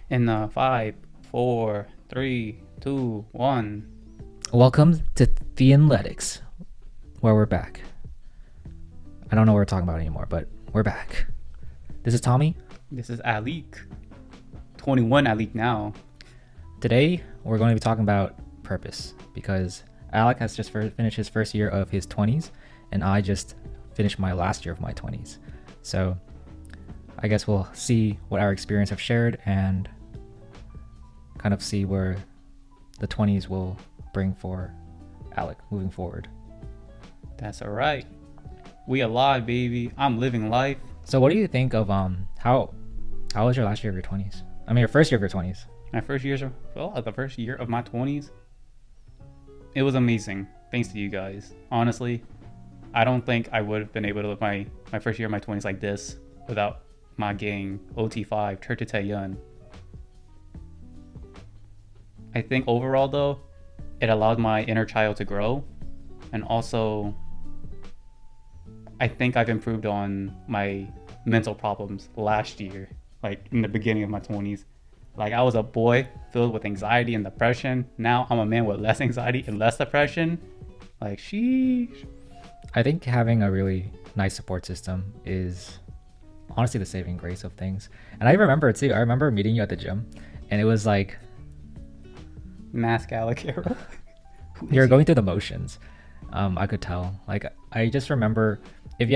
In five, four, three, two, one. Welcome to Thien, where we're back. I don't know what we're talking about anymore, but we're back. This is Tommy. This is Alik. 21 Alik now. Today, we're going to be talking about purpose because Alec has just finished his first year of his 20s, and I just finished my last year of my 20s. So, I guess we'll see what our experience have shared and kind of see where the 20s will bring for Alec moving forward. That's alright. We alive, baby. I'm living life. So what do you think of how was your last year of your 20s? I mean your first year of your 20s. My first year, the first year of my 20s, it was amazing. Thanks to you guys. Honestly, I don't think I would have been able to live my first year of my 20s like this without my gang, OT5, Church of Thieen. I think overall though, it allowed my inner child to grow, and also I think I've improved on my mental problems last year, like in the beginning of my 20s. Like I was a boy filled with anxiety and depression. Now I'm a man with less anxiety and less depression. Like sheesh. I think having a really nice support system is honestly the saving grace of things. And I remember too, I remember meeting you at the gym and it was like Mask Alec. you're going through the motions. I could tell. Like I just remember if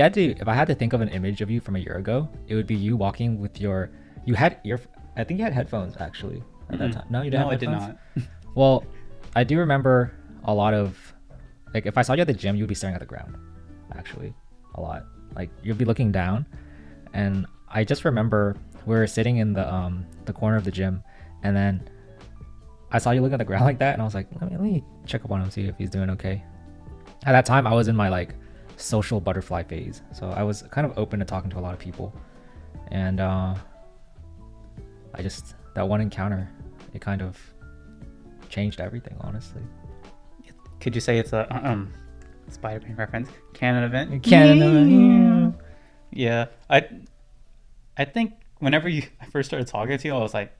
I had to think of an image of you from a year ago, it would be you walking with I think you had headphones actually at that time. No, you didn't No, have I did headphones? not. Well, I do remember a lot of, like, if I saw you at the gym, you'd be staring at the ground, actually, a lot. Like, you'd be looking down, and I just remember we were sitting in the corner of the gym, and then I saw you look at the ground like that, and I was like, let me check up on him, see if he's doing okay. At that time, I was in my, like, social butterfly phase, so I was kind of open to talking to a lot of people, and that one encounter, it kind of changed everything, honestly. Could you say it's a Spider-Man reference? Canon event? Canada. Yeah. I think whenever I first started talking to you, I was like,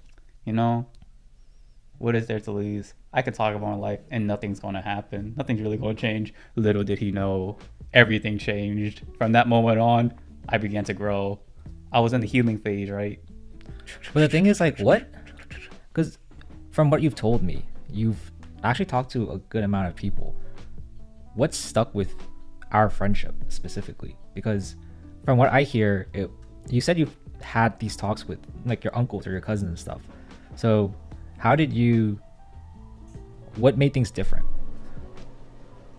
what is there to lose? I could talk about my life and nothing's going to happen. Nothing's really going to change. Little did he know, everything changed. From that moment on, I began to grow. I was in the healing phase, right? But the thing is, like, what? Because from what you've told me, you've actually talked to a good amount of people. What's stuck with our friendship specifically? Because from what I hear, you said you've had these talks with like your uncles or your cousins and stuff. So what made things different?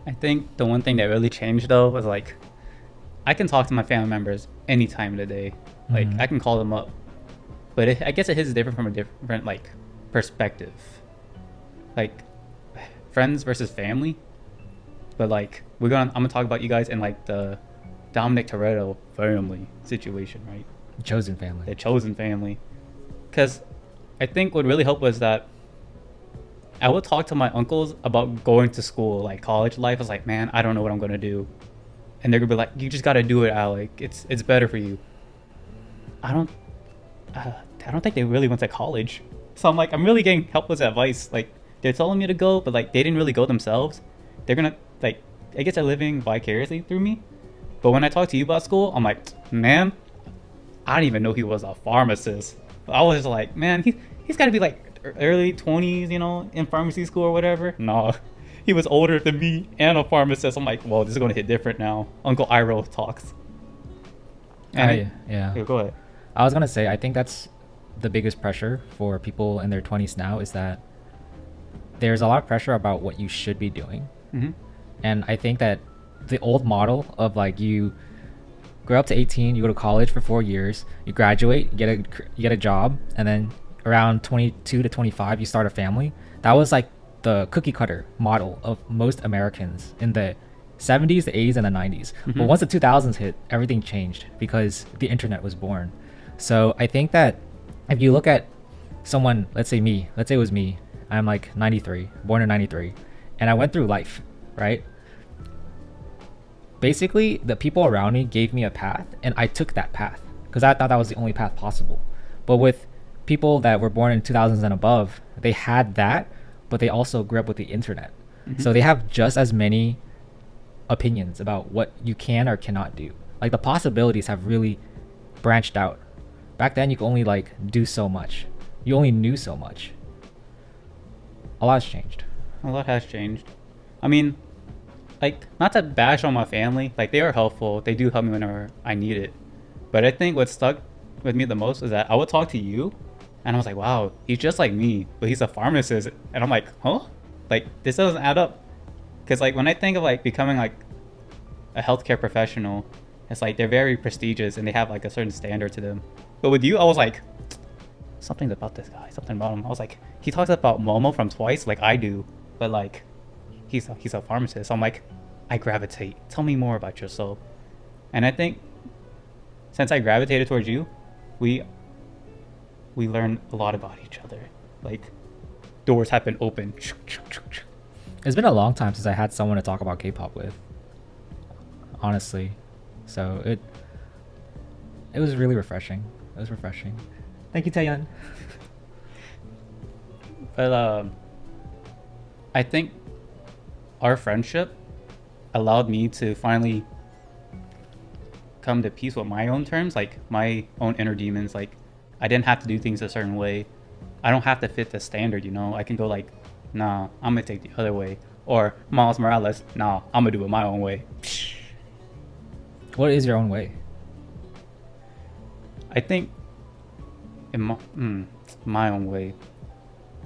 I think the one thing that really changed though was like, I can talk to my family members any time of the day. Like I can call them up, but I guess it hits different from a different like perspective. Like friends versus family, but like I'm gonna talk about you guys in like the Dominic Toretto family situation, right? Chosen family. The chosen family. Because I think what really helped was that I would talk to my uncles about going to school, like college life. I was like, man, I don't know what I'm gonna do, and they're gonna be like, you just gotta do it, Alec. It's better for you. I don't think they really went to college, so I'm like, I'm really getting helpless advice. Like they're telling me to go, but like they didn't really go themselves. They're gonna like, I guess they're living vicariously through me. But when I talk to you about school, I'm like, man, I didn't even know he was a pharmacist. I was like, man, he's got to be like early 20s, in pharmacy school or whatever. No, he was older than me and a pharmacist. I'm like, well, this is going to hit different now. Uncle Iro talks. And Yeah. Go ahead. I was gonna say, I think that's the biggest pressure for people in their 20s now is that there's a lot of pressure about what you should be doing. Mm-hmm. And I think that the old model of like you grow up to 18, you go to college for 4 years, you graduate, you get a job, and then around 22 to 25 you start a family. That was like the cookie cutter model of most Americans in the 70s, the 80s, and the 90s. But once the 2000s hit, everything changed because the internet was born. So I think that if you look at someone, let's say it was me, I'm like 93, born in 93, and I went through life, right? Basically, the people around me gave me a path, and I took that path because I thought that was the only path possible. But with people that were born in 2000s and above, they had that, but they also grew up with the internet. So they have just as many opinions about what you can or cannot do. Like the possibilities have really branched out. Back then you could only like do so much. You only knew so much. A lot's changed. A lot has changed. I mean, like, not to bash on my family, like, they are helpful. They do help me whenever I need it. But I think what stuck with me the most is that I would talk to you, and I was like, wow, he's just like me, but he's a pharmacist. And I'm like, huh? Like, this doesn't add up. Because, like, when I think of, like, becoming, like, a healthcare professional, it's like they're very prestigious and they have, like, a certain standard to them. But with you, I was like, something about this guy, something about him. I was like, he talks about Momo from Twice like I do, but, like, he's a pharmacist. So I'm like, I gravitate. Tell me more about yourself. And I think since I gravitated towards you, we learn a lot about each other. Like, doors have been opened. It's been a long time since I had someone to talk about K-pop with, honestly. So it was really refreshing. It was refreshing. Thank you, Thien. But I think our friendship allowed me to finally come to peace with my own terms, like my own inner demons. Like, I didn't have to do things a certain way. I don't have to fit the standard, you know? I can go like, nah, I'm gonna take the other way. Or Miles Morales, nah, I'm gonna do it my own way. What is your own way? I think in my own way,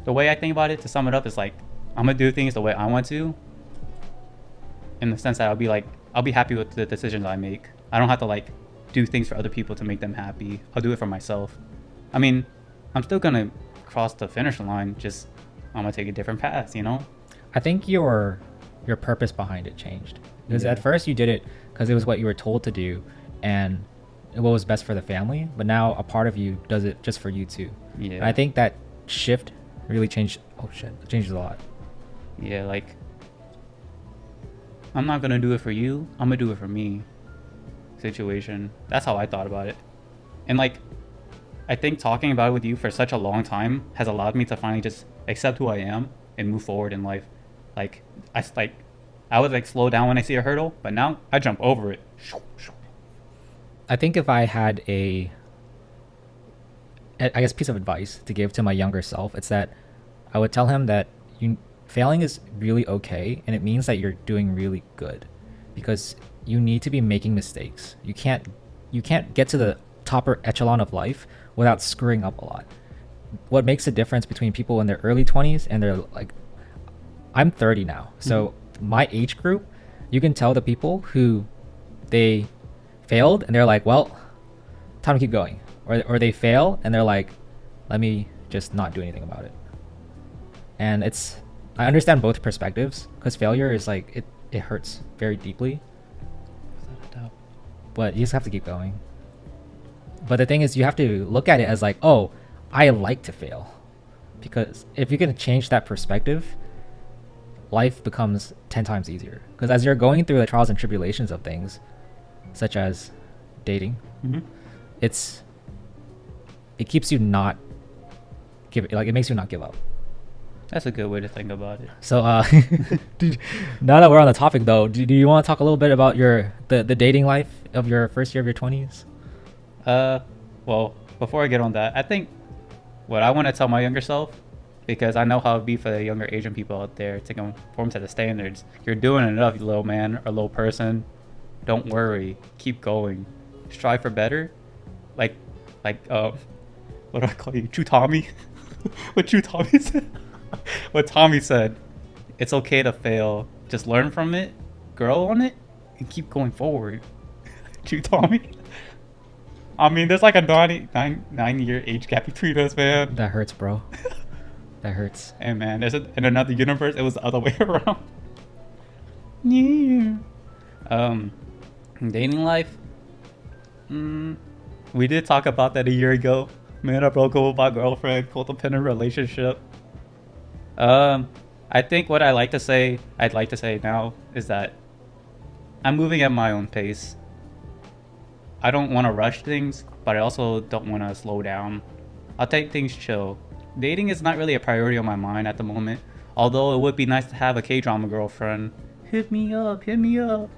the way I think about it, to sum it up, is like, I'm gonna do things the way I want to, in the sense that I'll be happy with the decisions I make. I don't have to like do things for other people to make them happy. I'll do it for myself. I mean, I'm still gonna cross the finish line, just I'm gonna take a different path, you know? I think your purpose behind it changed. Because Yeah. at first you did it because it was what you were told to do and what was best for the family, but now a part of you does it just for you too. Yeah. And I think that shift really changed. Oh shit, it changed a lot. Yeah, like, I'm not gonna do it for you, I'm gonna do it for me situation. That's how I thought about it. And like, I think talking about it with you for such a long time has allowed me to finally just accept who I am and move forward in life. Like, I would like slow down when I see a hurdle, but now I jump over it. I think if I had I guess piece of advice to give to my younger self, it's that I would tell him that failing is really okay, and it means that you're doing really good, because you need to be making mistakes. You can't get to the top echelon of life without screwing up a lot. What makes the difference between people in their early 20s and their like, I'm 30 now, so my age group, you can tell the people who they failed and they're like, well, time to keep going, or they fail and they're like, let me just not do anything about it. And I understand both perspectives, because failure is like, it hurts very deeply, but you just have to keep going. But the thing is, you have to look at it as like, oh, I like to fail, because if you can change that perspective, life becomes 10 times easier. Because as you're going through the trials and tribulations of things, such as dating, it keeps you not it makes you not give up. That's a good way to think about it. So now that we're on the topic though, do you want to talk a little bit about the dating life of your first year of your 20s? Well, before I get on that, I think what I want to tell my younger self, because I know how it'd be for the younger Asian people out there to conform to the standards. You're doing enough, you little man or little person. Don't worry. Keep going. Strive for better. Like, what do I call you? Chu Tommy? What Chu Tommy said? What Tommy said. It's okay to fail. Just learn from it, grow on it, and keep going forward. Chu Tommy? I mean, there's like a 9-year age gap between us, man. That hurts, bro. That hurts. Hey, man, in another universe, it was the other way around. Yeah. Dating life. We did talk about that a year ago. Man, I broke up with my girlfriend, codependent relationship. I think what I'd like to say now is that I'm moving at my own pace. I don't want to rush things, but I also don't want to slow down. I'll take things chill. Dating is not really a priority on my mind at the moment. Although it would be nice to have a K-drama girlfriend. Hit me up, hit me up.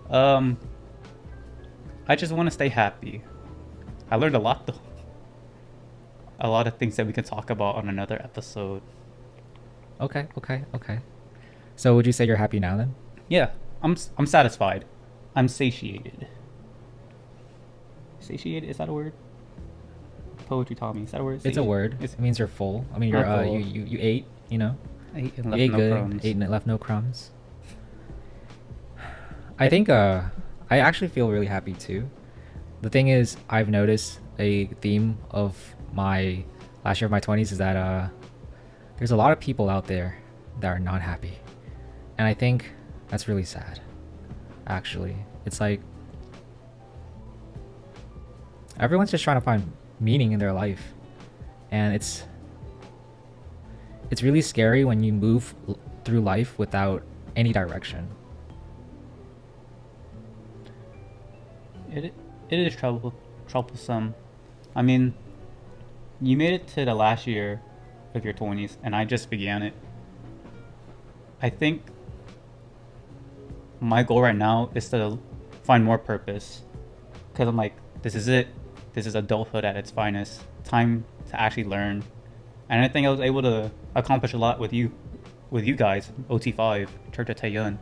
Um, I just want to stay happy. I learned a lot though. A lot of things that we can talk about on another episode. Okay, okay, okay. So would you say you're happy now then? Yeah, I'm satisfied. I'm satiated. Satiated, is that a word? Poetry taught me. Is that a word? It's a word. It's, It means you're full. I mean, you're I'm full. you ate. You know, I ate and you left ate no good. crumbs. Ate and it left no crumbs. I think I actually feel really happy too. The thing is, I've noticed a theme of my last year of my 20s is that there's a lot of people out there that are not happy, and I think that's really sad. Actually, it's like everyone's just trying to find meaning in their life, and it's really scary when you move through life without any direction. It is troublesome. I mean, you made it to the last year of your 20s, and I just began it. I think my goal right now is to find more purpose, because I'm like, this is it. This is adulthood at its finest. Time to actually learn, and I think I was able to accomplish a lot with you guys, OT5, Church of Thieen,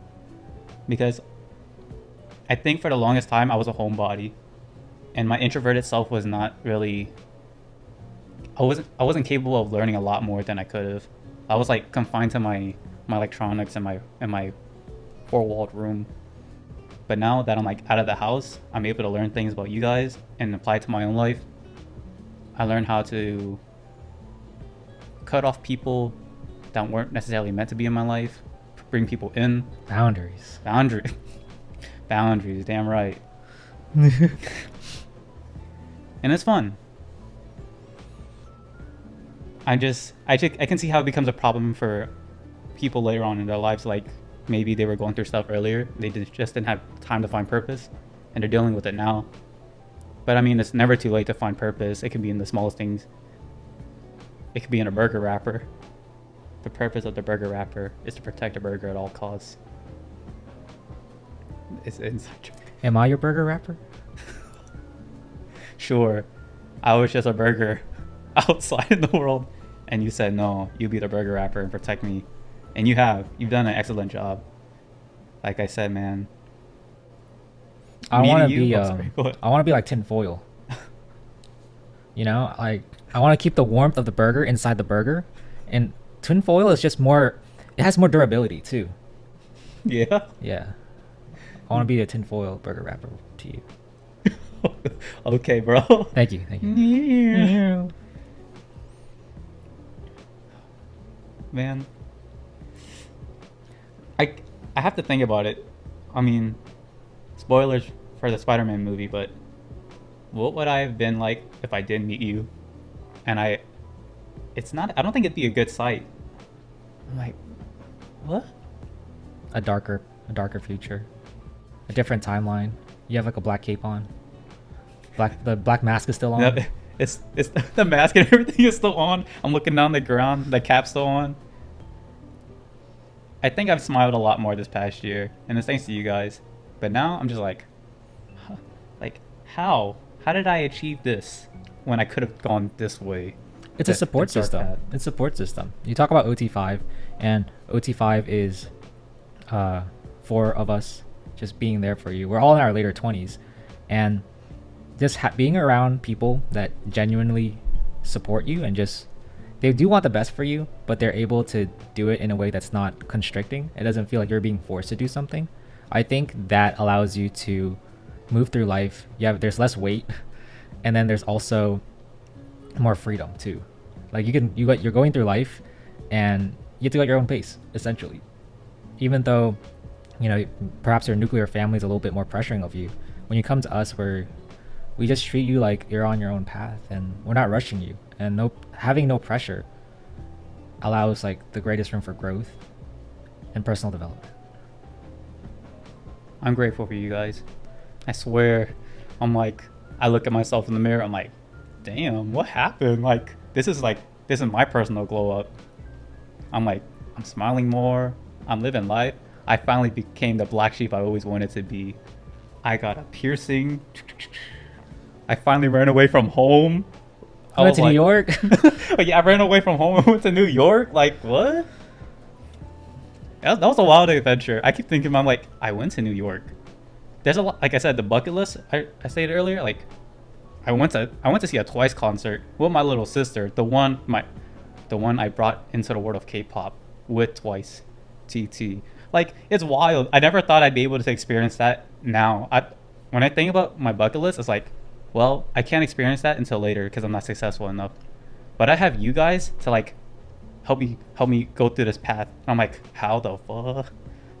because I think for the longest time I was a homebody, and my introverted self was not really. I wasn't capable of learning a lot more than I could have. I was like confined to my electronics and my four-walled room. But now that I'm like out of the house, I'm able to learn things about you guys and apply it to my own life. I learned how to cut off people that weren't necessarily meant to be in my life, bring people in. Boundaries. Boundaries, damn right. And it's fun. I can see how it becomes a problem for people later on in their lives. Like maybe they were going through stuff earlier, they just didn't have time to find purpose, and they're dealing with it now. But I mean, it's never too late to find purpose. It can be in the smallest things. It could be in a burger wrapper. The purpose of the burger wrapper is to protect the burger at all costs. It's inside joke. Am I your burger wrapper? Sure, I was just a burger outside in the world, and you said no, you be the burger wrapper and protect me, and you've done an excellent job. Like I said, man, I want to meeting be you- oh, sorry, go ahead. I want to be like tin foil. You know, like I want to keep the warmth of the burger inside the burger, and tin foil is just more. It has more durability too. Yeah. Yeah, I want to be a tin foil burger wrapper to you. Okay, bro. Thank you, thank you. Yeah. Man, I have to think about it. I mean, spoilers for the Spider-Man movie, but what would I have been like if I didn't meet you? And I don't think it'd be a good sight. I'm like, what? A darker future, a different timeline. You have like a black cape on. The black mask is still on. No, it's the mask and everything is still on. I'm looking down the ground, the cap's still on. I think I've smiled a lot more this past year, and it's thanks to you guys. But now I'm just like, huh, like how did I achieve this when I could have gone this way? It's a The support dark system. path. It's a support system. You talk about OT5, and OT5 is 4 of us just being there for you. We're all in our later 20s, and just being around people that genuinely support you and just they do want the best for you, but they're able to do it in a way that's not constricting. It doesn't feel like you're being forced to do something. I think that allows you to move through life. There's less weight, and then there's also more freedom too. Like you're going through life, and you have to go at your own pace essentially. Even though, perhaps your nuclear family is a little bit more pressuring of you. When you come to us, we just treat you like you're on your own path, and we're not rushing you. And having no pressure allows like the greatest room for growth and personal development. I'm grateful for you guys. I swear, I look at myself in the mirror, I'm like, damn, what happened? Like, this is my personal glow up. I'm like, I'm smiling more. I'm living life. I finally became the black sheep I always wanted to be. I got a piercing. I finally ran away from home. I I went was to New like, York. but yeah, I ran away from home and went to New York. Like, what? That was a wild adventure. I keep thinking, I'm like, I went to New York. There's a lot, like I said, the bucket list. I stated earlier, like, I went to see a Twice concert with my little sister, the one I brought into the world of K-pop with Twice, TT. Like, it's wild. I never thought I'd be able to experience that now. When I think about my bucket list, it's like, well, I can't experience that until later because I'm not successful enough. But I have you guys to like help me go through this path. And I'm like, how the fuck?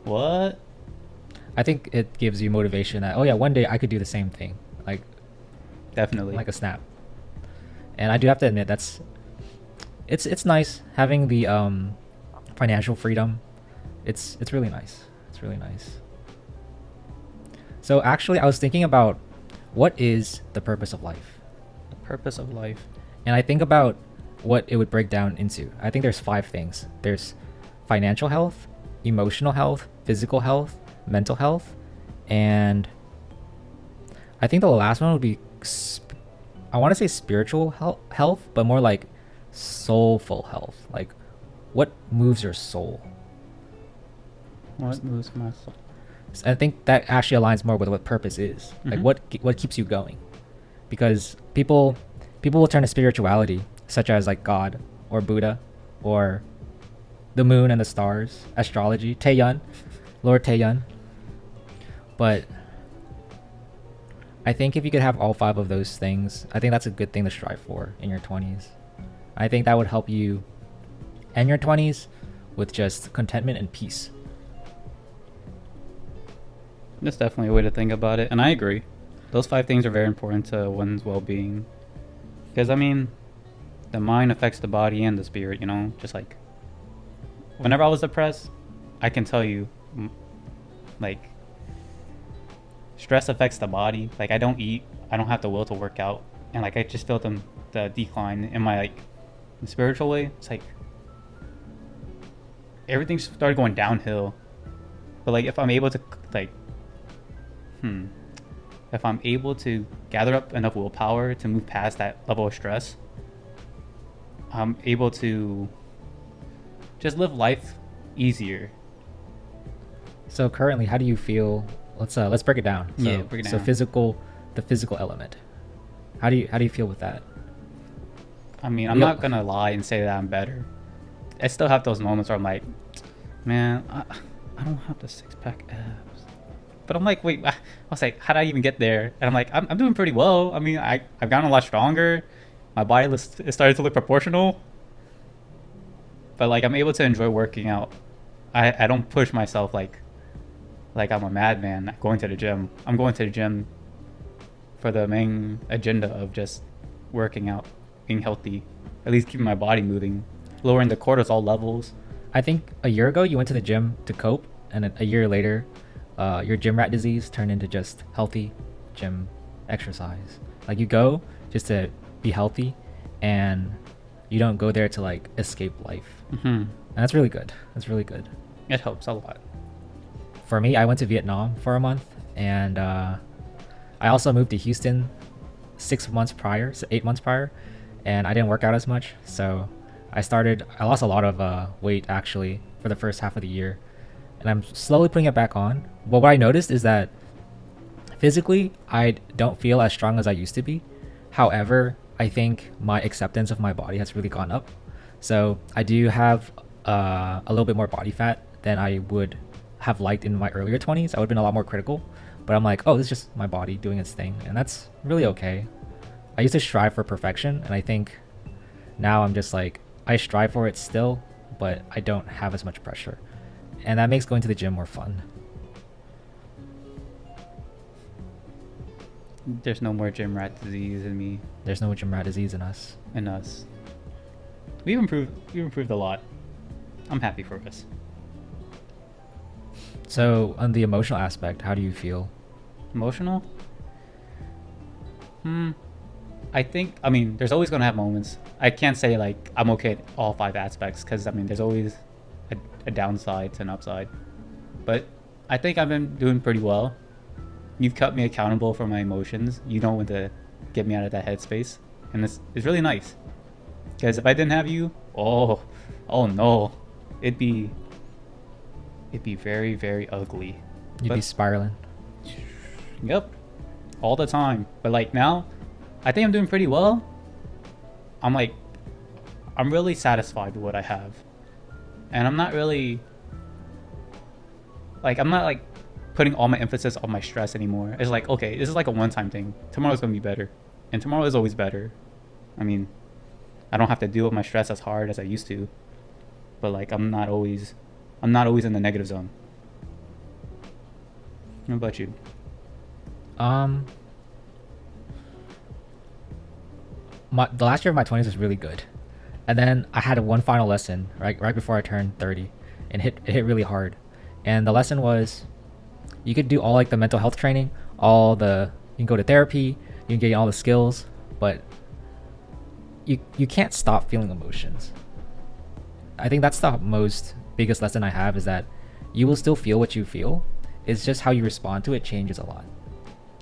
What? I think it gives you motivation that, oh yeah, one day I could do the same thing, Definitely. like a snap. And I do have to admit it's nice having the financial freedom. It's really nice. It's really nice. So actually, I was thinking about what is the purpose of life, The purpose of life. and I think about what it would break down into. I think there's 5 things. There's financial health, emotional health, physical health, mental health, and I think the last one would be I want to say spiritual health, but more like soulful health. Like, what moves your soul? What moves my soul? So I think that actually aligns more with what purpose is. Like, what keeps you going? Because people will turn to spirituality, such as like God or Buddha or the moon and the stars, astrology, Thieen, Lord Thieen. But I think if you could have all 5 of those things, I think that's a good thing to strive for in your 20s. I think that would help you end your 20s with just contentment and peace. That's definitely a way to think about it, and I agree. Those 5 things are very important to one's well-being. Because I mean, the mind affects the body and the spirit. You know, just like whenever I was depressed, I can tell you, like, stress affects the body. Like, I don't eat, I don't have the will to work out, and like I just felt the decline in my like spiritual way. It's like everything started going downhill. But like if I'm able to like if I'm able to gather up enough willpower to move past that level of stress, I'm able to just live life easier. So currently, how do you feel? Let's break it down. So, Yeah, break it So down. the physical element. How do you feel with that? I mean, I'm not gonna lie and say that I'm better. I still have those moments where I'm like, man, I don't have the 6-pack abs. But I'm like, wait, I was like, how did I even get there? And I'm like, I'm doing pretty well. I mean, I've gotten a lot stronger. My body is starting to look proportional. But like, I'm able to enjoy working out. I don't push myself like I'm a madman going to the gym. I'm going to the gym for the main agenda of just working out, being healthy, at least keeping my body moving, lowering the cortisol levels. I think a year ago you went to the gym to cope, and a year later, your gym rat disease turned into just healthy gym exercise. Like, you go just to be healthy, and you don't go there to like escape life. And that's really good. That's really good. It helps a lot. For me, I went to Vietnam for a month, and I also moved to Houston 8 months prior, and I didn't work out as much. So I lost a lot of weight actually for the first half of the year, and I'm slowly putting it back on. But what I noticed is that physically, I don't feel as strong as I used to be. However, I think my acceptance of my body has really gone up. So I do have a little bit more body fat than I would have liked in my earlier 20s. I would have been a lot more critical, but I'm like, oh, this is just my body doing its thing, and that's really okay. I used to strive for perfection, and I think now I'm just like, I strive for it still, but I don't have as much pressure, and that makes going to the gym more fun. There's no more gym rat disease in me There's no gym rat disease in us. and us. We've improved a lot. I'm happy for us. So on the emotional aspect, how do you feel? Emotional? I think, I mean, there's always gonna have moments. I can't say like I'm okay at all five aspects because I mean, there's always a downside to an upside. But I think I've been doing pretty well. You've kept me accountable for my emotions. You know when to get me out of that headspace, and it's really nice. Because if I didn't have you, oh no, it'd be very very ugly. You'd be But spiraling. yep, all the time. But like now, I think I'm doing pretty well. I'm like, I'm really satisfied with what I have, and I'm not really like I'm not like putting all my emphasis on my stress anymore. It's like, okay, this is like a one-time thing. Tomorrow's gonna be better, and tomorrow is always better. I mean, I don't have to deal with my stress as hard as I used to, but like I'm not always in the negative zone. What about you? Um, the last year of my 20s was really good, and then I had one final lesson right before I turned 30, and it hit really hard. And the lesson was, you could do all like the mental health training, you can go to therapy, you can get all the skills, but you can't stop feeling emotions. I think that's the most biggest lesson I have, is that you will still feel what you feel. It's just how you respond to it changes a lot.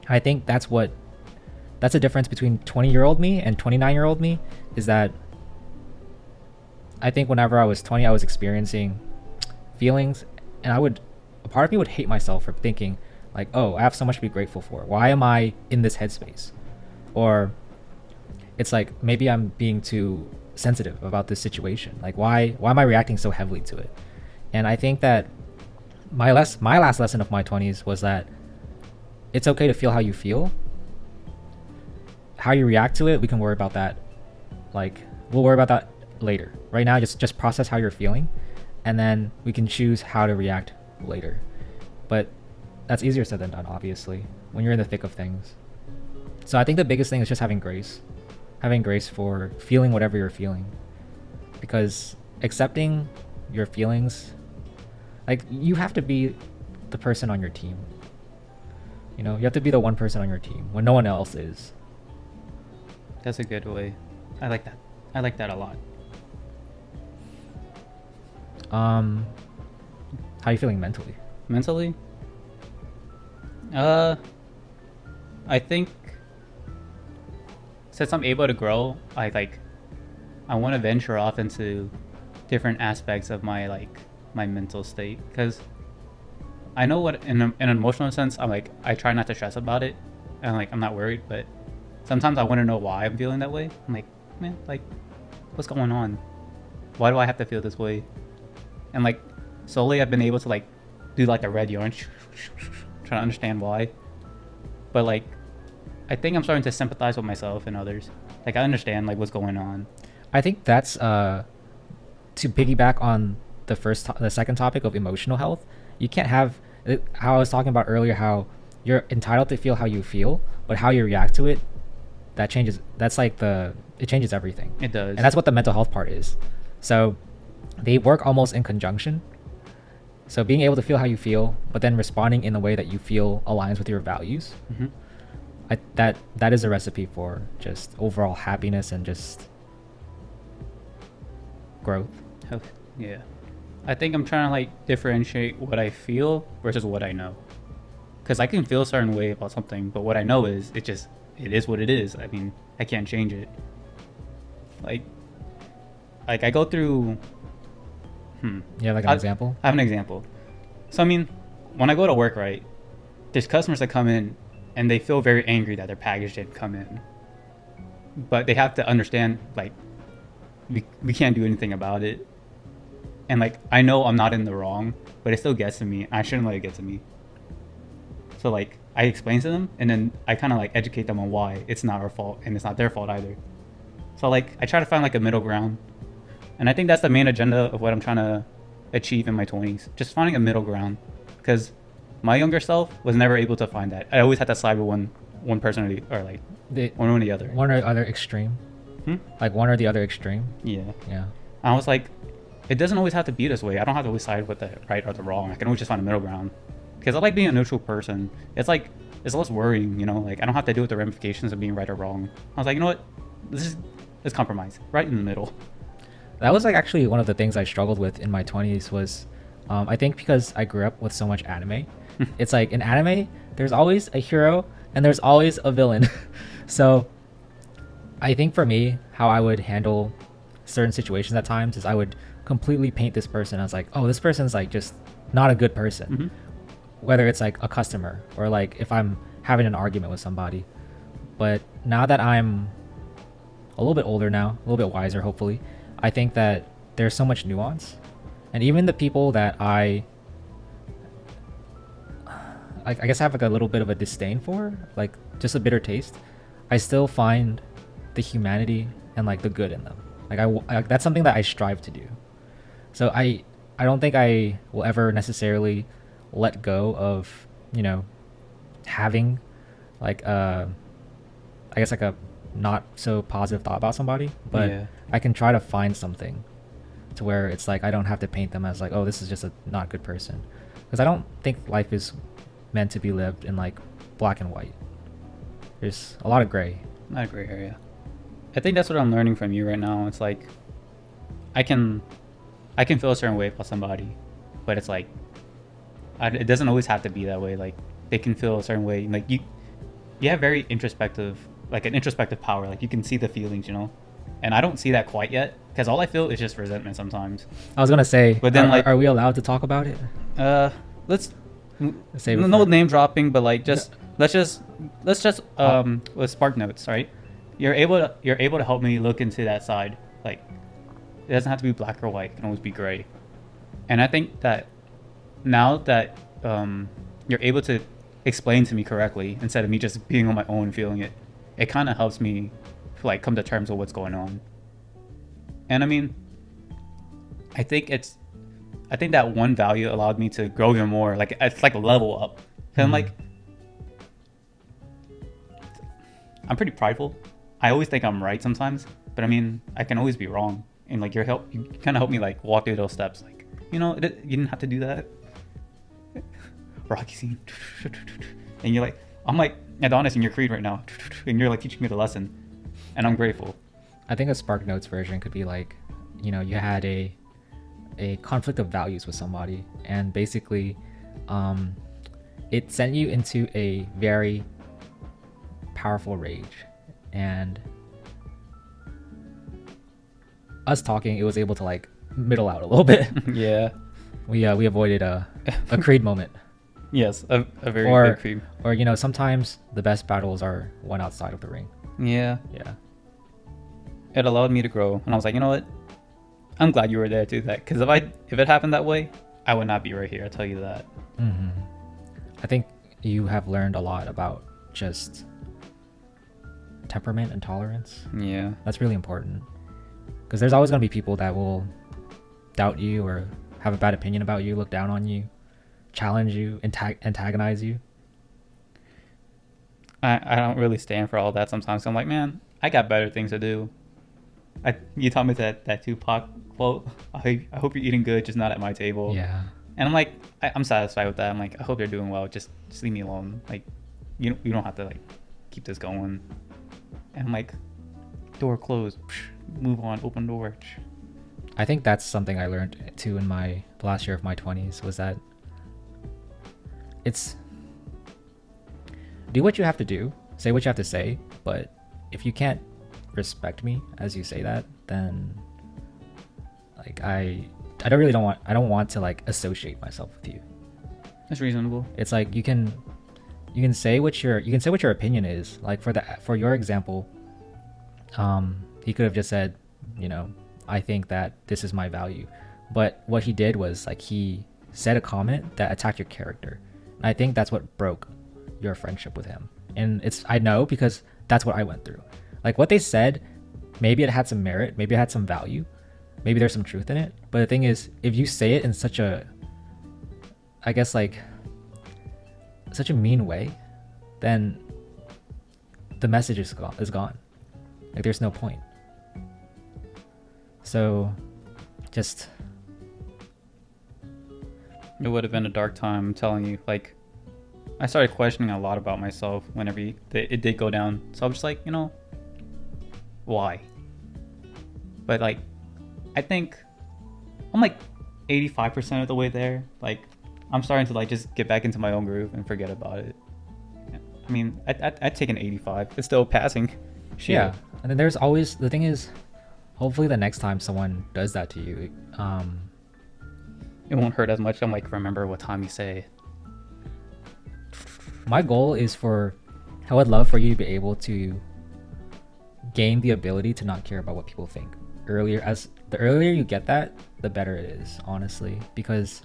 I think that's the difference between 20-year-old me and 29-year-old me, is that I think whenever I was 20, I was experiencing feelings, and a part of me would hate myself for thinking like, oh, I have so much to be grateful for. Why am I in this headspace? Or it's like, maybe I'm being too sensitive about this situation. Like, why am I reacting so heavily to it? And I think that my last lesson of my 20s was that it's okay to feel how you feel. How you react to it, we can worry about that. Like, we'll worry about that later. Right now, just process how you're feeling, and then we can choose how to react later. But that's easier said than done, obviously, when you're in the thick of things. So I think the biggest thing is just having grace for feeling whatever you're feeling, because accepting your feelings, like, you have to be the person on your team. You know, you have to be the one person on your team when no one else is. That's a good way. I like that. I like that a lot. How are you feeling mentally? Mentally, I think since I'm able to grow, I want to venture off into different aspects of my mental state, because I know what in an emotional sense I try not to stress about it, and I'm not worried, but sometimes I want to know why I'm feeling that way. I'm like, man, what's going on? Why do I have to feel this way? And slowly I've been able to do a red yarn trying to understand why. But I think I'm starting to sympathize with myself and others. I understand what's going on. I think that's to piggyback on the second topic of emotional health. You can't have how I was talking about earlier, how you're entitled to feel how you feel, but how you react to it, that changes. It changes everything. It does. And that's what the mental health part is. So they work almost in conjunction. So being able to feel how you feel, but then responding in a way that you feel aligns with your values, Mm-hmm. that is a recipe for just overall happiness and just growth. Okay. Yeah. I think I'm trying to differentiate what I feel versus what I know. Because I can feel a certain way about something, but what I know is it is what it is. I mean, I can't change it. I go through. Yeah, an example? I have an example. So I mean, when I go to work, right, there's customers that come in and they feel very angry that their package didn't come in. But they have to understand, we can't do anything about it. And I know I'm not in the wrong, but it still gets to me. I shouldn't let it get to me. So I explain to them, and then I kind of educate them on why it's not our fault and it's not their fault either. So I try to find a middle ground. And I think that's the main agenda of what I'm trying to achieve in my 20s. Just finding a middle ground. Because my younger self was never able to find that. I always had to side with one person or one or the other. One or the other extreme. One or the other extreme. Yeah. Yeah. I was it doesn't always have to be this way. I don't have to always side with the right or the wrong. I can always just find a middle ground. Because I like being a neutral person. It's it's less worrying, you know. Like I don't have to deal with the ramifications of being right or wrong. I was like, you know what, let's compromise right in the middle. That was like actually one of the things I struggled with in my 20s was, I think because I grew up with so much anime, it's like in anime there's always a hero and there's always a villain. So I think for me, how I would handle certain situations at times is I would completely paint this person as like, oh, this person's like just not a good person. Mm-hmm. Whether it's like a customer or like if I'm having an argument with somebody. But now that I'm a little bit older now, a little bit wiser, hopefully, I think that there's so much nuance. And even the people that I guess have like a little bit of a disdain for, like just a bitter taste, I still find the humanity and like the good in them. Like that's something that I strive to do. So I don't think I will ever necessarily let go of, you know, having like I guess like a not so positive thought about somebody, but Yeah. I can try to find something to where it's like I don't have to paint them as like, oh, this is just a not good person, because I don't think life is meant to be lived in like black and white. There's a lot of gray. Not a gray area. I think that's what I'm learning from you right now. It's like I can feel a certain way about somebody, but it's like it doesn't always have to be that way. Like they can feel a certain way. Like you have very introspective, like an introspective power. Like you can see the feelings, you know. And I don't see that quite yet, because all I feel is just resentment sometimes. I was gonna say, But then, like, are we allowed to talk about it? Let's Save it no for- name dropping, but like let's just with Spark Notes, right? You're able to help me look into that side. Like it doesn't have to be black or white; it can always be gray. And I think that now that you're able to explain to me correctly instead of me just being on my own and feeling it, it kind of helps me like come to terms with what's going on. And I mean, I think that one value allowed me to grow even more. Like it's like a level up. And I'm like, I'm pretty prideful. I always think I'm right sometimes, but I mean, I can always be wrong. And like you kind of help me like walk through those steps. Like, you know, you didn't have to do that. Rocky scene. And you're like, I'm like Adonis in your creed right now. And you're like teaching me the lesson. And I'm grateful. I think a Spark Notes version could be like, you know, you had a conflict of values with somebody, and basically it sent you into a very powerful rage, and us talking, it was able to like middle out a little bit. Yeah. We avoided a creed moment. Yes, a very Or big creed. or you know, sometimes the best battles are won outside of the ring. Yeah. Yeah. It allowed me to grow, and I was like, you know what? I'm glad you were there to do that, because if it happened that way, I would not be right here. I'll tell you that. Mm-hmm. I think you have learned a lot about just temperament and tolerance. Yeah. That's really important, because there's always going to be people that will doubt you or have a bad opinion about you, look down on you, challenge you, antagonize you. I don't really stand for all that sometimes. I'm like, man, I got better things to do. You taught me that Tupac quote. I hope you're eating good, just not at my table. Yeah. And I'm like, I'm satisfied with that. I'm like, I hope they're doing well. Just leave me alone. Like, you don't have to like keep this going. And I'm like, door closed. Move on. Open door. I think that's something I learned too in the last year of my 20s, was that it's do what you have to do, say what you have to say, but if you can't respect me as you say that, then like I don't want to like associate myself with you. That's reasonable. It's like you can say what your opinion is. Like for your example, he could have just said, you know, I think that this is my value, but what he did was like he said a comment that attacked your character, and I think that's what broke your friendship with him. And I know, because that's what I went through. Like what they said, maybe it had some merit, maybe it had some value, maybe there's some truth in it, but the thing is, if you say it in such a, I guess like such a mean way, then the message is gone. Like there's no point. So just, it would have been a dark time, I'm telling you. Like, I started questioning a lot about myself whenever it did go down. So I was just like, why? But like, I think I'm like 85% of the way there. Like, I'm starting to like just get back into my own groove and forget about it. I mean, I'd take an 85. It's still passing. Shit. Yeah, and then there's always the thing is, hopefully the next time someone does that to you, It won't hurt as much. I'm like, remember what time you say. my goal is for, I would love for you to be able to gain the ability to not care about what people think earlier. As the earlier you get that, the better it is, honestly, because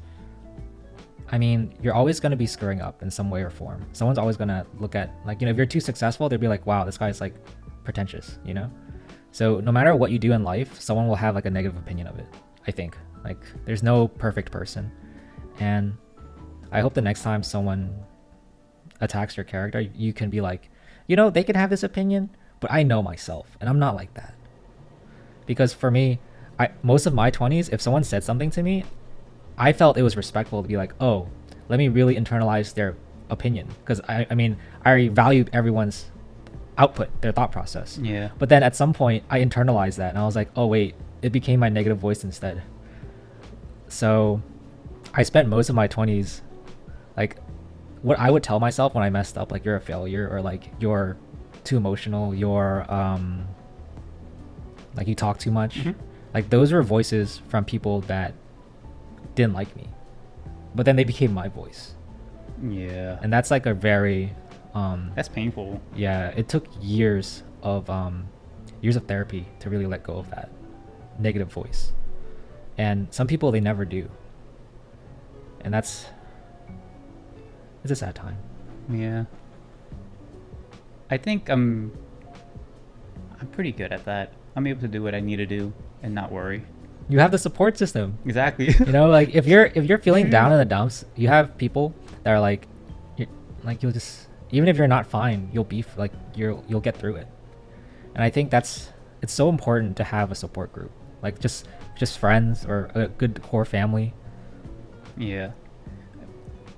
I mean, you're always going to be screwing up in some way or form. Someone's always going to look at, like, if you're too successful, they'll be like, wow, this guy's like pretentious, So no matter what you do in life, someone will have like a negative opinion of it. I think like there's no perfect person. And I hope the next time someone attacks your character, you can be like, they can have this opinion, but I know myself and I'm not like that. Because for me, most of my 20s, if someone said something to me, I felt it was respectful to be like, oh, let me really internalize their opinion. Because I mean, I value everyone's output, their thought process. Yeah. But then at some point, I internalized that and I was like, oh, wait, it became my negative voice instead. So I spent most of my 20s, like, what I would tell myself when I messed up, like, you're a failure, or like, you're too emotional, you're, like, you talk too much. Mm-hmm. Like, those were voices from people that didn't like me, but then they became my voice. Yeah. And that's like a very That's painful. Yeah, it took years of therapy to really let go of that negative voice. And some people, they never do. And it's a sad time. Yeah. I think I'm pretty good at that. I'm able to do what I need to do and not worry. You have the support system. Exactly. Like if you're feeling down in the dumps, you have people that are like, you'll just, even if you're not fine, you'll get through it. And I think it's so important to have a support group, like just friends or a good core family. Yeah.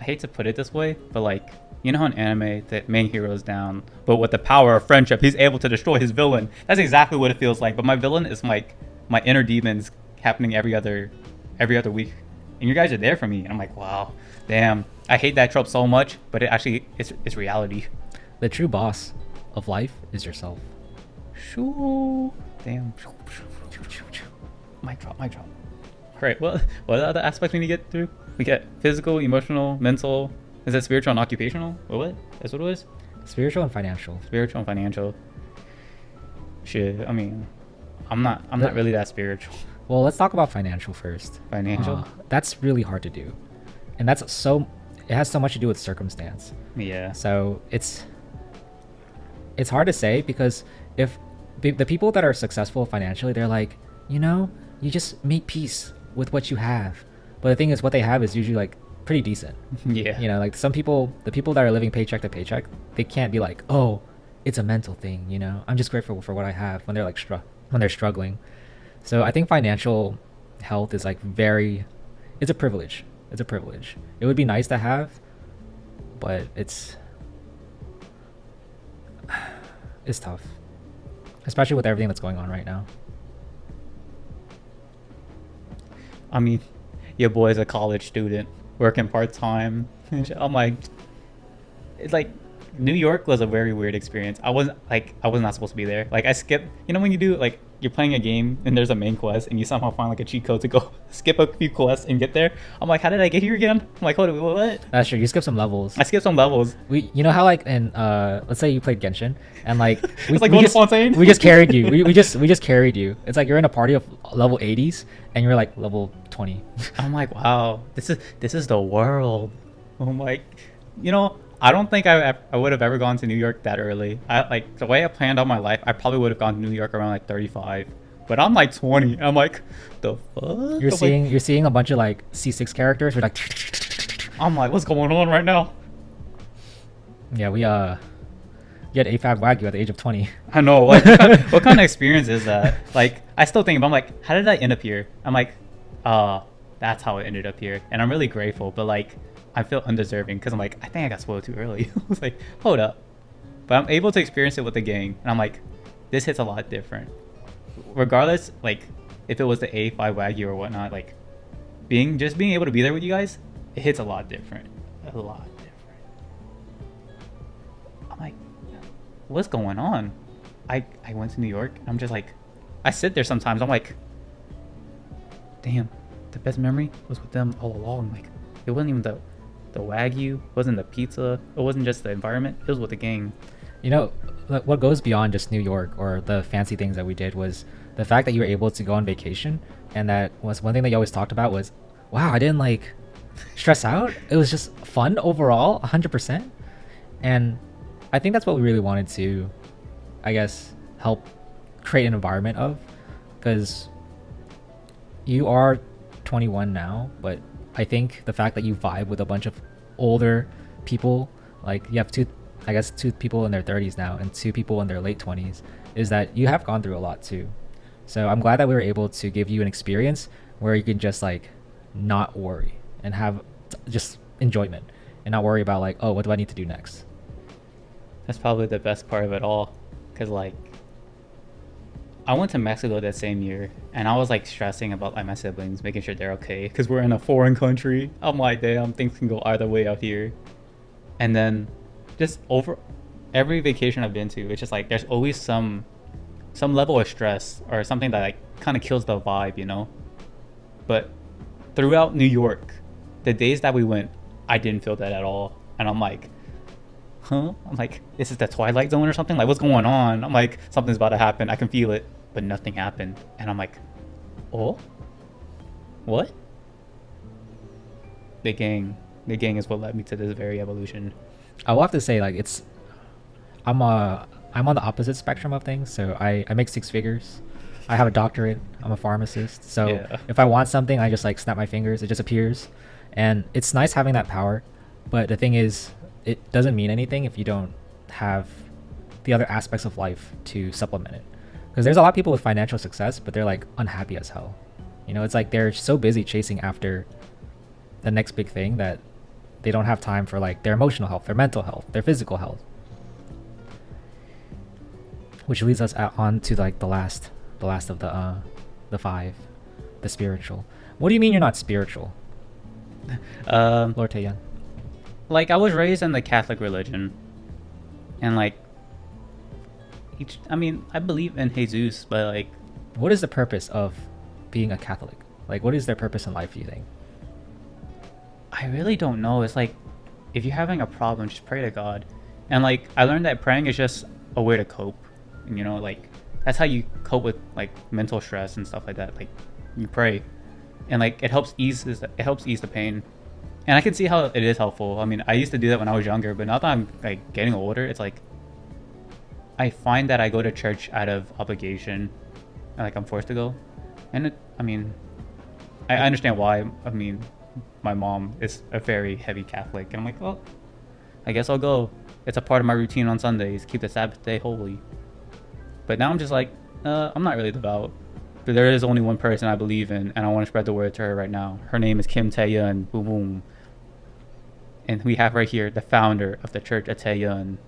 I hate to put it this way, but like, how in anime the main hero is down, but with the power of friendship, he's able to destroy his villain. That's exactly what it feels like. But my villain is like my inner demons happening every other week, and you guys are there for me, and I'm like, wow, damn, I hate that trope so much, but it's reality. The true boss of life is yourself. Shoo. Damn. Mic drop. All right, what other aspects we need to get through? We get physical, emotional, mental. Is that spiritual and occupational? What? That's what it was? Spiritual and financial. Spiritual and financial. Shit, I mean, I'm not really that spiritual. Well, let's talk about financial first. Financial? That's really hard to do. And it has so much to do with circumstance. Yeah. So it's hard to say, because if the people that are successful financially, they're like, you just make peace with what you have. But the thing is, what they have is usually like pretty decent. Yeah. Like some people, the people that are living paycheck to paycheck, they can't be like, oh, it's a mental thing, I'm just grateful for what I have, when they're like when they're struggling. So I think financial health is like it's a privilege. It's a privilege. It would be nice to have, but it's tough, especially with everything that's going on right now. I mean, your boy's a college student working part-time. I'm like, it's like, New York was a very weird experience. I was not supposed to be there. Like, I skipped, when you do, like, you're playing a game and there's a main quest and you somehow find like a cheat code to go skip a few quests and get there. I'm like, how did I get here again? I'm like, hold on, what? That's true. You skip some levels. I skipped some levels. How like in let's say you played Genshin and like we just carried you. We just carried you. It's like you're in a party of level 80s and you're like level 20. I'm like, wow, this is the world. I'm like, I don't think I would have ever gone to New York that early. The way I planned out my life, I probably would have gone to New York around like 35. But I'm like 20. I'm like, the fuck? You're seeing a bunch of like C6 characters. You're like, I'm like, what's going on right now? Yeah, we you had AFAB Wagyu at the age of 20. I know. Like, what kind of experience is that? Like, I still think, but I'm like, how did I end up here? I'm like, that's how I ended up here, and I'm really grateful. But like, I feel undeserving because I'm like, I think I got spoiled too early. I was like, hold up. But I'm able to experience it with the gang, and I'm like, this hits a lot different. Regardless, like, if it was the A5 Wagyu or whatnot, like, being able to be there with you guys, it hits a lot different. A lot different. I'm like, what's going on? I went to New York, and I'm just like, I sit there sometimes, I'm like, damn, the best memory was with them all along. Like, it wasn't even the Wagyu, it wasn't the pizza, it wasn't just the environment, it was with the gang. You know, what goes beyond just New York or the fancy things that we did was the fact that you were able to go on vacation, and that was one thing that you always talked about was, wow, I didn't like stress out. It was just fun overall, 100%. And I think that's what we really wanted to, I guess, help create an environment of, because you are 21 now, but I think the fact that you vibe with a bunch of older people, like you have two people in their 30s now and two people in their late 20s, is that you have gone through a lot too. So I'm glad that we were able to give you an experience where you can just like not worry and have just enjoyment and not worry about like, oh, what do I need to do next? That's probably the best part of it all, because like, I went to Mexico that same year, and I was like stressing about like my siblings, making sure they're okay, because we're in a foreign country. I'm like, damn, things can go either way out here. And then, just over every vacation I've been to, it's just like there's always some level of stress or something that like kind of kills the vibe, you know. But throughout New York, the days that we went, I didn't feel that at all, and I'm like, huh? I'm like, this is the Twilight Zone or something? Like, what's going on? I'm like, something's about to happen. I can feel it, but nothing happened. And I'm like, oh? What? The gang is what led me to this very evolution. I will have to say, like, I'm on the opposite spectrum of things. So I make six figures. I have a doctorate. I'm a pharmacist. So Yeah. if I want something, I just like snap my fingers. It just appears. And it's nice having that power. But the thing is, it doesn't mean anything if you don't have the other aspects of life to supplement it. Because there's a lot of people with financial success, but they're like unhappy as hell. You know, it's like they're so busy chasing after the next big thing that they don't have time for like their emotional health, their mental health, their physical health. Which leads us on to like the last of the five, the spiritual. What do you mean you're not spiritual, Lord Thieen? Like, I was raised in the Catholic religion, and like, I believe in Jesus, but like, what is the purpose of being a Catholic? Like, what is their purpose in life, do you think? I really don't know. It's like, if you're having a problem, just pray to God. And like, I learned that praying is just a way to cope. And, you know, like, that's how you cope with like mental stress and stuff like that. Like, you pray, and like, it helps ease the pain. And I can see how it is helpful. I mean, I used to do that when I was younger, but now that I'm like getting older, it's like, I find that I go to church out of obligation, and like I'm forced to go. And I understand why. I mean, my mom is a very heavy Catholic, and I'm like, well, I guess I'll go. It's a part of my routine on Sundays, keep the Sabbath day holy. But now I'm just like, I'm not really devout. But there is only one person I believe in, and I want to spread the word to her right now. Her name is Thien. Boom boom. And we have right here the founder of the church at Thien.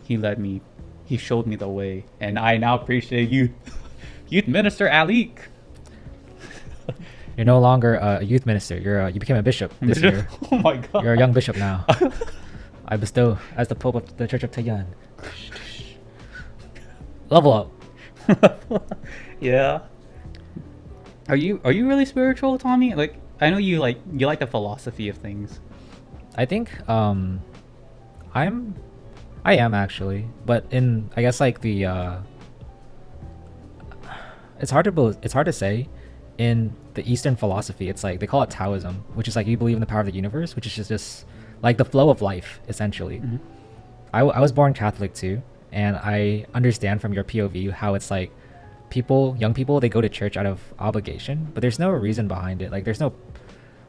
He showed me the way, and I now appreciate you, Youth Minister Alik. You're no longer a youth minister. You became a bishop this year. Oh my god. You're a young bishop now. I bestow as the Pope of the Church of Thien. Level up. Yeah. Are you really spiritual, Tommy? Like, I know you like the philosophy of things. I think I am actually, but in I guess like the it's hard to say. In the Eastern philosophy, it's like they call it Taoism, which is like you believe in the power of the universe, which is just like the flow of life essentially. Mm-hmm. I was born Catholic too, and I understand from your POV how it's like young people, they go to church out of obligation, but there's no reason behind it. Like there's no,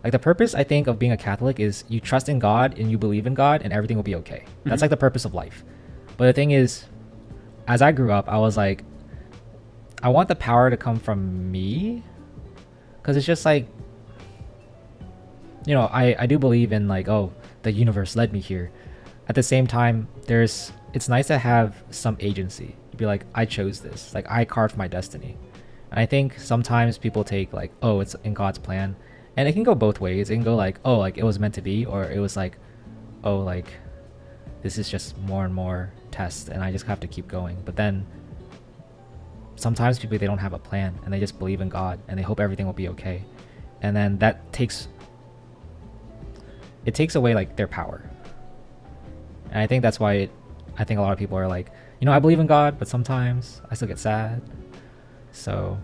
like the purpose I think of being a Catholic is you trust in God and you believe in God and everything will be okay. Mm-hmm. That's like the purpose of life. But the thing is, as I grew up, I was like, I want the power to come from me, because it's just like, I do believe in like, oh, the universe led me here. At the same time, it's nice to have some agency. To be like, I chose this. Like I carved my destiny. And I think sometimes people take like, oh, it's in God's plan. And it can go both ways. It can go like, oh, like it was meant to be, or it was like, oh, like this is just more and more tests and I just have to keep going. But then sometimes people, they don't have a plan and they just believe in God and they hope everything will be okay. And then it takes away like their power. And I think that's why I think a lot of people are like, I believe in God, but sometimes I still get sad. So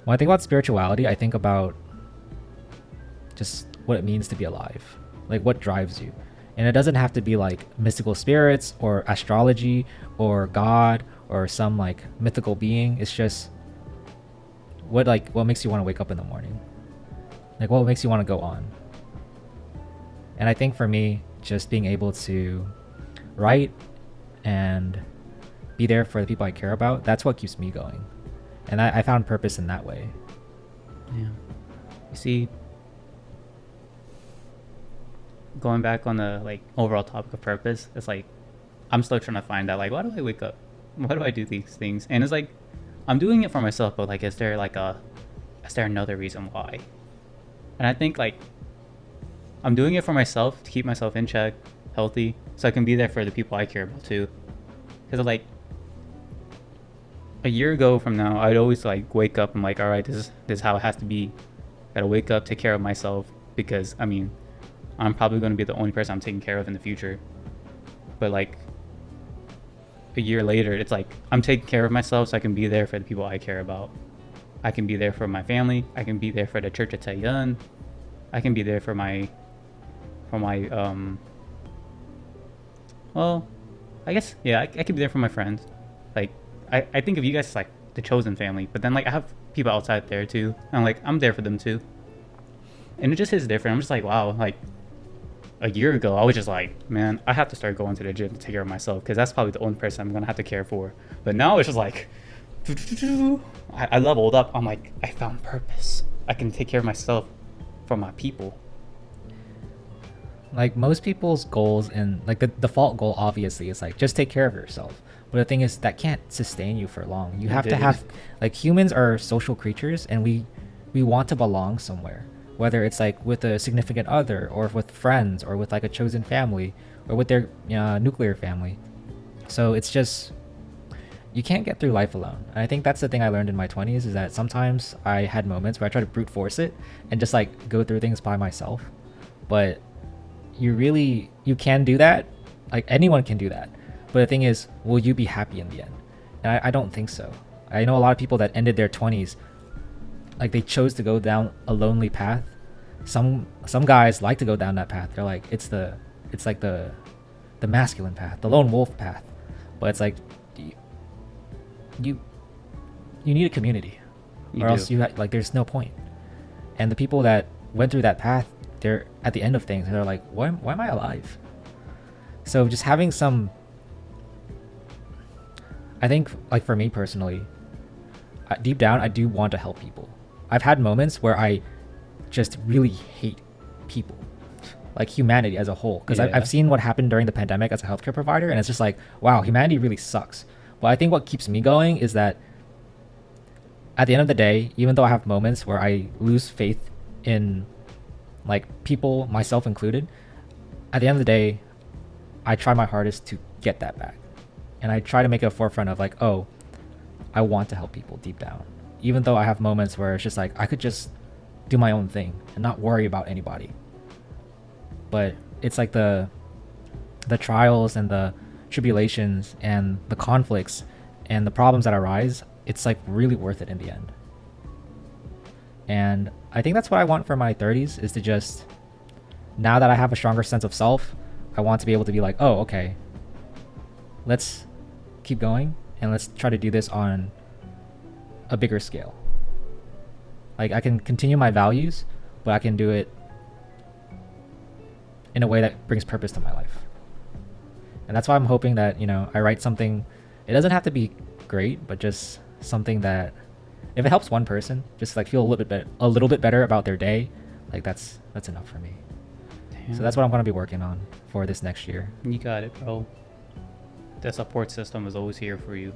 when I think about spirituality, I think about just what it means to be alive, like what drives you. And it doesn't have to be like mystical spirits or astrology or God or some like mythical being. It's just what makes you want to wake up in the morning, like what makes you want to go on. And I think for me, just being able to write and be there for the people I care about, that's what keeps me going. And I found purpose in that way. Yeah. You see, going back on the like overall topic of purpose, it's like I'm still trying to find out like, why do I wake up? Why do I do these things? And it's like I'm doing it for myself, but like is there another reason why? And I think like I'm doing it for myself to keep myself in check, healthy, so I can be there for the people I care about too. Because like a year ago from now, I'd always like wake up and like, all right, this is how it has to be. Gotta wake up, take care of myself, because I mean, I'm probably going to be the only person I'm taking care of in the future. But like a year later, it's like I'm taking care of myself so I can be there for the people I care about. I can be there for my family. I can be there for the church at Thieen. I can be there for my well, I guess, yeah, I can be there for my friends. Like, I think of you guys as like the chosen family, but then like I have people outside there too, and like I'm there for them too. And it just is different. I'm just like, wow, like a year ago, I was just like, man, I have to start going to the gym to take care of myself because that's probably the only person I'm gonna have to care for. But now it's just like, I leveled up. I'm like, I found purpose. I can take care of myself for my people. Like most people's goals, and like the default goal obviously is like just take care of yourself. But the thing is that can't sustain you for long. You have to have, like, humans are social creatures and we want to belong somewhere. Whether it's like with a significant other or with friends or with like a chosen family or with their nuclear family. So it's just, you can't get through life alone. And I think that's the thing I learned in my 20s is that sometimes I had moments where I try to brute force it and just like go through things by myself. But you can do that. Like anyone can do that. But the thing is, will you be happy in the end? And I don't think so. I know a lot of people that ended their 20s, like they chose to go down a lonely path. Some guys like to go down that path. They're like, it's like the masculine path, the lone wolf path. But it's like, you need a community, else there's no point. And the people that went through that path, they're at the end of things and they're like, why am I alive? So just having some, I think, like for me personally, deep down I do want to help people. I've had moments where I just really hate people, like humanity as a whole, because I've seen what happened during the pandemic as a healthcare provider, and it's just like, wow, humanity really sucks. But I think what keeps me going is that at the end of the day, even though I have moments where I lose faith in like people, myself included, at the end of the day, I try my hardest to get that back. And I try to make it a forefront of like, oh, I want to help people deep down. Even though I have moments where it's just like, I could just do my own thing and not worry about anybody. But it's like the trials and the tribulations and the conflicts and the problems that arise, it's like really worth it in the end. And I think that's what I want for my 30s, is to just, now that I have a stronger sense of self, I want to be able to be like, oh, okay, let's keep going and let's try to do this on a bigger scale. Like I can continue my values, but I can do it in a way that brings purpose to my life. And that's why I'm hoping that, I write something. It doesn't have to be great, but just something that, if it helps one person just like feel a little bit better about their day, Like that's enough for me. Damn. So that's what I'm gonna be working on for this next year. You got it, bro. The support system is always here for you.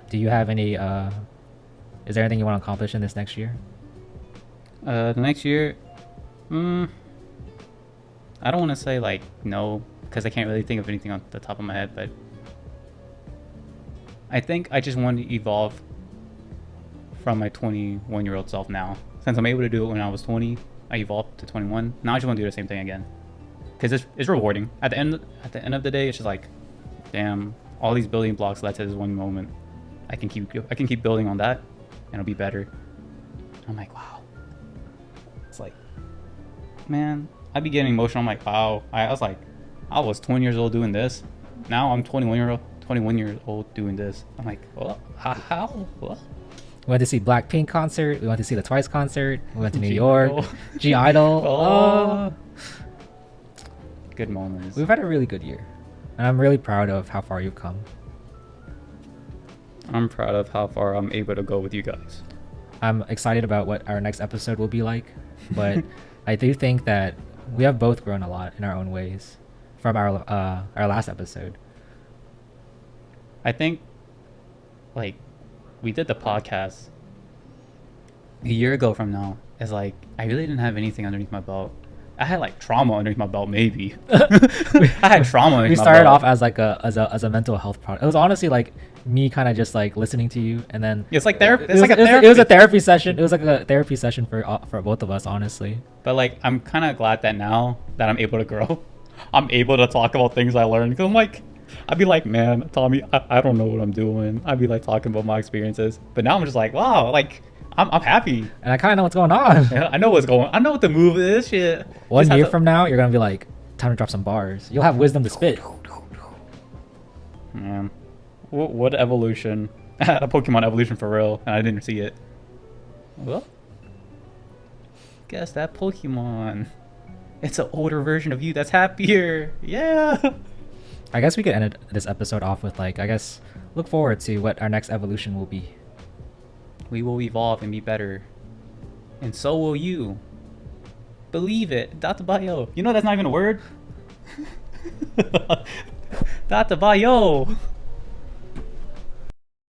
Do you have any? Is there anything you want to accomplish in this next year? The next year, I don't want to say like no, because I can't really think of anything on the top of my head, but I think I just want to evolve from my 21-year-old self now. Since I'm able to do it when I was 20, I evolved to 21. Now I just want to do the same thing again, because it's rewarding. At the end of the day, it's just like, damn, all these building blocks led to this one moment. I can keep building on that, and it'll be better. I'm like, wow. It's like, man, I'd be getting emotional. I'm like, wow. I was like, I was 20 years old doing this. Now I'm 21 years old doing this. I'm like, what? How? What? We went to see Blackpink concert. We went to see the Twice concert. We went to New York. G Idol. Oh. Good moments. We've had a really good year, and I'm really proud of how far you've come. I'm proud of how far I'm able to go with you guys. I'm excited about what our next episode will be like, but I do think that we have both grown a lot in our own ways from our last episode. I think, like, we did the podcast a year ago from now. It's like, I really didn't have anything underneath my belt. I had like trauma underneath my belt, maybe. I had trauma underneath We my started belt. off as like a mental health product. It was honestly like me kind of just like listening to you, and then It's like therapy. It was a therapy session. It was like a therapy session for both of us, honestly. But like, I'm kind of glad that now that I'm able to grow, I'm able to talk about things I learned. Cause I'm like, I'd be like, man, Tommy, I don't know what I'm doing. I'd be like talking about my experiences. But now I'm just like, wow, like I'm happy. And I kind of know what's going on. Yeah, I know what's going on. I know what the move is. Shit. One year from now, you're gonna be like, time to drop some bars. You'll have wisdom to spit. Man, what evolution? A Pokemon evolution for real, and I didn't see it. Well, guess that Pokemon. It's an older version of you that's happier. Yeah. I guess we could end this episode off with like, I guess, look forward to what our next evolution will be. We will evolve and be better. And so will you. Believe it. Data bio. You know that's not even a word? Data bio.